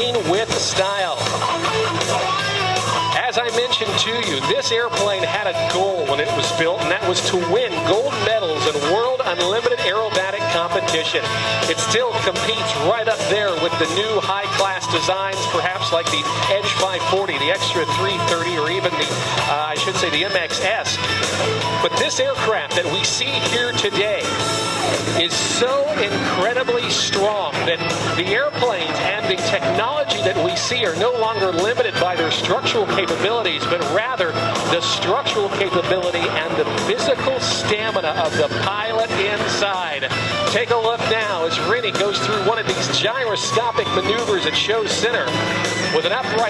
with style. As I mentioned to you, this airplane had a goal when it was built, and that was to win gold medals in World Unlimited Aerobatic Competition. It still competes right up there with the new high-class designs, perhaps like the Edge 540, the Extra 330, or even the, the MXS. But this aircraft that we see here today is so incredibly strong that the airplanes and the technology that we see are no longer limited by their structural capabilities, but rather the structural capability and the physical stamina of the pilot inside. Take a look now as Rennie goes through one of these gyroscopic maneuvers at show center with an upright